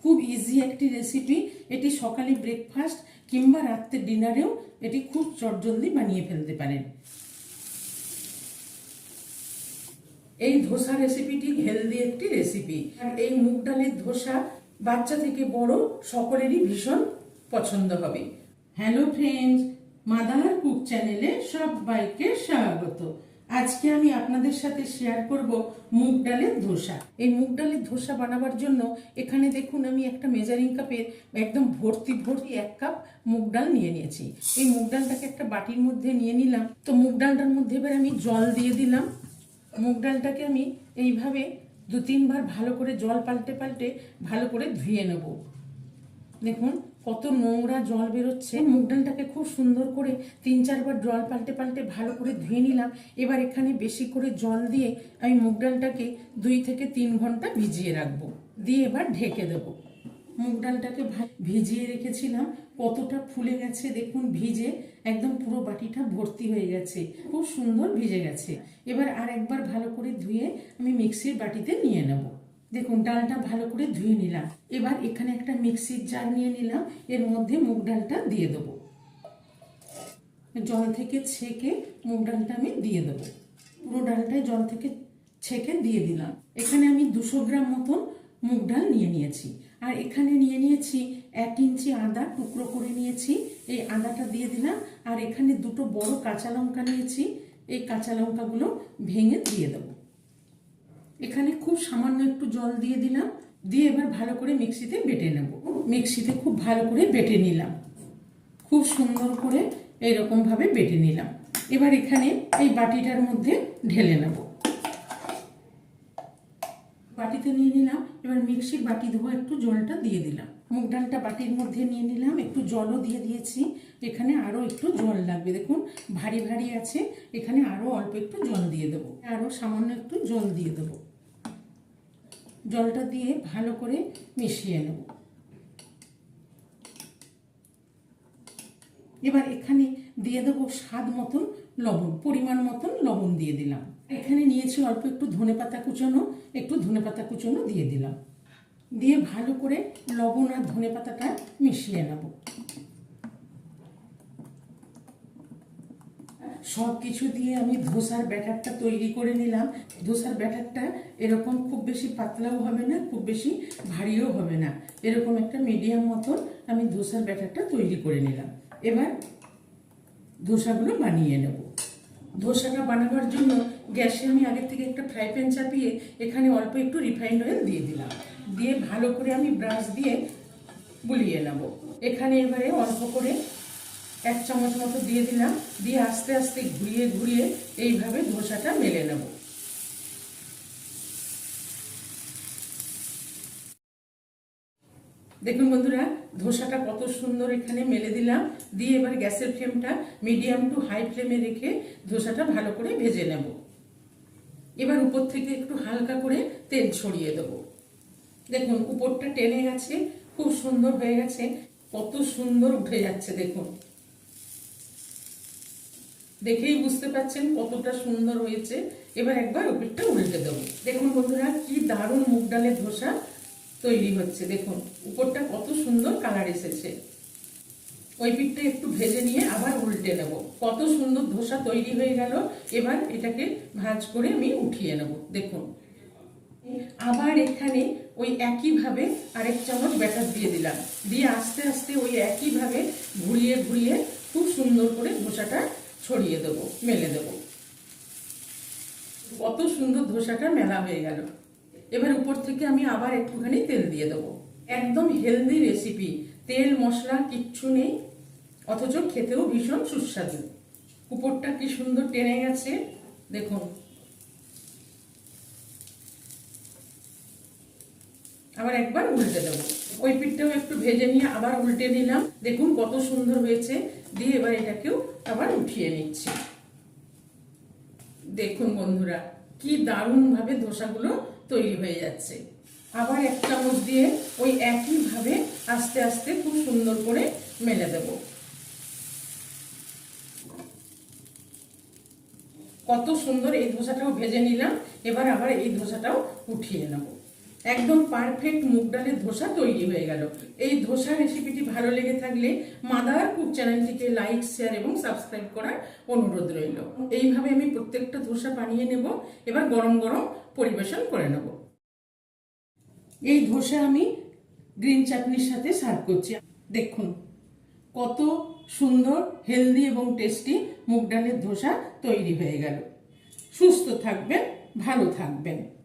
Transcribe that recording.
খুব ইজি একটি রেসিপি। এটি সকালে ব্রেকফাস্ট কিংবা রাত্রে ডিনারেও এটি খুব চটজলদি বানিয়ে ফেলতে পারেন। এই ধোসা রেসিপিটি হেলদি একটি রেসিপি। আর এই মুগ ডালের ধোসা বাচ্চা থেকে বড় সকলেরই ভীষণ পছন্দ হবে। হ্যালো ফ্রেন্ডস, মাদার কুক চ্যানেলে সবাইকে স্বাগত। আজকে আমি আপনাদের সাথে শেয়ার করব মুগ ডালের ধোসা। এই মুগ ডালের ধোসা বানাবার জন্য এখানে দেখুন আমি একটা মেজারিং কাপের একদম ভর্তি 1 কাপ মুগ ডাল নিয়ে নিয়েছি। এই মুগ ডালটাকে একটা বাটির মধ্যে নিয়ে নিলাম। তো মুগ ডালটার মধ্যে এবার আমি জল দিয়ে দিলাম। মুগ ডালটাকে আমি এইভাবে 2-3 বার ভালো করে জল পাল্টে পাল্টে ভালো করে ধুয়ে নেব। দেখুন কত নোংরা জল বেরোচ্ছে। মুগ ডালটাকে খুব সুন্দর করে 3-4 বার জল পাল্টে পাল্টে ভালো করে ধুয়ে নিলাম। এবার এখানে বেশি করে জল দিয়ে আমি মুগ ডালটাকে 2 থেকে 3 ঘন্টা ভিজিয়ে রাখবো। দিয়ে এবার ঢেকে দেবো। মুগ ডালটাকে ভিজিয়ে রেখেছিলাম, কতটা ফুলে গেছে দেখুন, ভিজে একদম পুরো বাটিটা ভর্তি হয়ে গেছে, খুব সুন্দর ভিজে গেছে। এবার আর একবার ভালো করে ধুয়ে আমি মিক্সির বাটিতে নিয়ে নেব। দেখুন ডালটা ভালো করে ধুয়ে নিলাম। এবার এখানে একটা মিক্সির জার নিয়ে নিলাম, এর মধ্যে মুগ ডালটা দিয়ে দেবো। জল থেকে ছেঁকে মুগ ডালটা আমি দিয়ে দেবো। পুরো ডালটাই জল থেকে ছেঁকে দিয়ে দিলাম। এখানে আমি 200 গ্রাম মতন মুগ ডাল নিয়ে নিয়েছি। আর এখানে নিয়ে নিয়েছি 1 ইঞ্চি আদা টুকরো করে নিয়েছি, এই আদাটা দিয়ে দিলাম। আর এখানে 2টো বড় কাঁচা লঙ্কা নিয়েছি, এই কাঁচা লঙ্কাগুলো ভেঙে দিয়ে দেবো। এখানে খুব সামান্য একটু জল দিয়ে দিলাম, দিয়ে এবার ভালো করে মিক্সিতে বেটে নেব। মিক্সিতে খুব ভালো করে বেটে নিলাম, খুব সুন্দর করে এইরকম ভাবে বেটে নিলাম। এবার এখানে এই বাটিটার মধ্যে ঢেলে নেব। বাটিতে নিয়ে নিলাম, এবার মিক্সির বাটি ধোয়া একটু জলটা দিয়ে দিলাম। মুগ ডালটা বাটির মধ্যে নিয়ে নিলাম, একটু জলও দিয়ে দিয়েছি। এখানে আরও একটু জল লাগবে, দেখুন ভারী ভারী আছে, এখানে আরও অল্প একটু জল দিয়ে দেবো। আরও সামান্য একটু জল দিয়ে দেবো। জলটা দিয়ে ভালো করে মিশিয়ে নেব। এবার এখানে দিয়ে দেবো স্বাদ মতন লবণ, পরিমাণ মতন লবণ দিয়ে দিলাম। এখানে নিয়েছি অল্প একটু ধনেপাতা কুচানো, একটু ধনেপাতা কুচানো দিয়ে দিলাম। দিয়ে ভালো করে লবণ আর ধনেপাতাটা মিশিয়ে নেব। সব কিছু দিয়ে আমি ধোসার ব্যাটারটা তৈরি করে নিলাম। ধোসার ব্যাটারটা এরকম খুব বেশি পাতলাও হবে না, খুব বেশি ভারীও হবে না, এরকম একটা মিডিয়াম মতন আমি ধোসার ব্যাটারটা তৈরি করে নিলাম। এবার ধোসাগুলো বানিয়ে নেব। ধোসাটা বানাবার জন্য গ্যাসে আমি আগের থেকে একটা ফ্রাই প্যান চাপিয়ে এখানে অল্প একটু রিফাইন্ড অয়েল দিয়ে দিলাম। দিয়ে ভালো করে আমি ব্রাশ দিয়ে বুলিয়ে নেব। এখানে এবারে অল্প করে 1 চামচ মতো দিয়ে দিলাম। দিয়ে আস্তে আস্তে ঘুরিয়ে ঘুরিয়ে এইভাবে ধোসাটা মেলে নেব। দেখুন বন্ধুরা, ধোসাটা কত সুন্দর এখানে মেলে দিলাম। দিয়ে এবার গ্যাসের ফ্লেমটা মিডিয়াম টু হাই ফ্লেমে রেখে ধোসাটা ভালো করে ভেজে নেব। এবার উপর থেকে একটু হালকা করে তেল ছড়িয়ে দেবো। দেখুন উপরটা টেনে গেছে, খুব সুন্দর হয়ে গেছে, কত সুন্দর উঠে যাচ্ছে দেখুন। দেখেই বুঝতে পাচ্ছেন কতটা সুন্দর হয়েছে। এবার একবার উপরটা উল্টে দেবো। দেখুন বন্ধুরা, কি দারুণ মুগ ডালের ধোসা তৈরি হচ্ছে। দেখুন উপরটা কত সুন্দর কালার এসেছে। ওই পিঠটা একটু ভেজে নিয়ে আবার উল্টে নেব। কত সুন্দর ধোসা তৈরি হয়ে গেল। এবার এটাকে ভাঁজ করে আমি উঠিয়ে নেব। দেখুন আবার এখানে ওই একইভাবে আরেক চামচ ব্যাটার দিয়ে দিলাম। দিয়ে আস্তে আস্তে ওই একইভাবে ঘুরিয়ে ঘুরিয়ে খুব সুন্দর করে ধোসাটা ছড়িয়ে দেবো, মেলে দেবো। কত সুন্দর ধোসাটা মেলা হয়ে গেল। এবার উপর থেকে আমি আবার একটুখানি তেল দিয়ে দেবো। একদম হেলদি রেসিপি, তেল মশলা কিচ্ছু নেই, অথচ খেতেও ভীষণ সুস্বাদু। উপরটা কি সুন্দর টেনে গেছে দেখুন। আবার একবার উল্টে দেবো। ওই পিঠটাও একটু ভেজে নিয়ে আবার উল্টে নিলাম। দেখুন কত সুন্দর হয়েছে। দিয়ে এবার এটাকেও আবার উঠিয়ে নিচ্ছি। দেখুন বন্ধুরা, কি দারুণ ভাবে ধোসাগুলো তৈরি হয়ে যাচ্ছে। আবার 1 চামচ দিয়ে ওই একইভাবে আস্তে আস্তে খুব সুন্দর করে মেলে দেব। কত সুন্দর এই ধোসাটাও ভেজে নিলাম। এবার আবার এই ধোসাটাও উঠিয়ে নেব। একদম পারফেক্ট মুগ ডালের ধোসা তৈরি হয়ে গেল। এই ধোসা রেসিপিটি ভালো লেগে থাকলে মাদার কুক চ্যানেলটিকে লাইক, শেয়ার এবং সাবস্ক্রাইব করার অনুরোধ রইল। এইভাবে আমি প্রত্যেকটা ধোসা বানিয়ে নেব। এবার গরম গরম পরিবেশন করে নেব। এই ধোসা আমি গ্রিন চাটনির সাথে সার্ভ করছি। দেখুন কত সুন্দর, হেলদি এবং টেস্টি মুগ ডালের ধোসা তৈরি হয়ে গেল। সুস্থ থাকবেন, ভালো থাকবেন।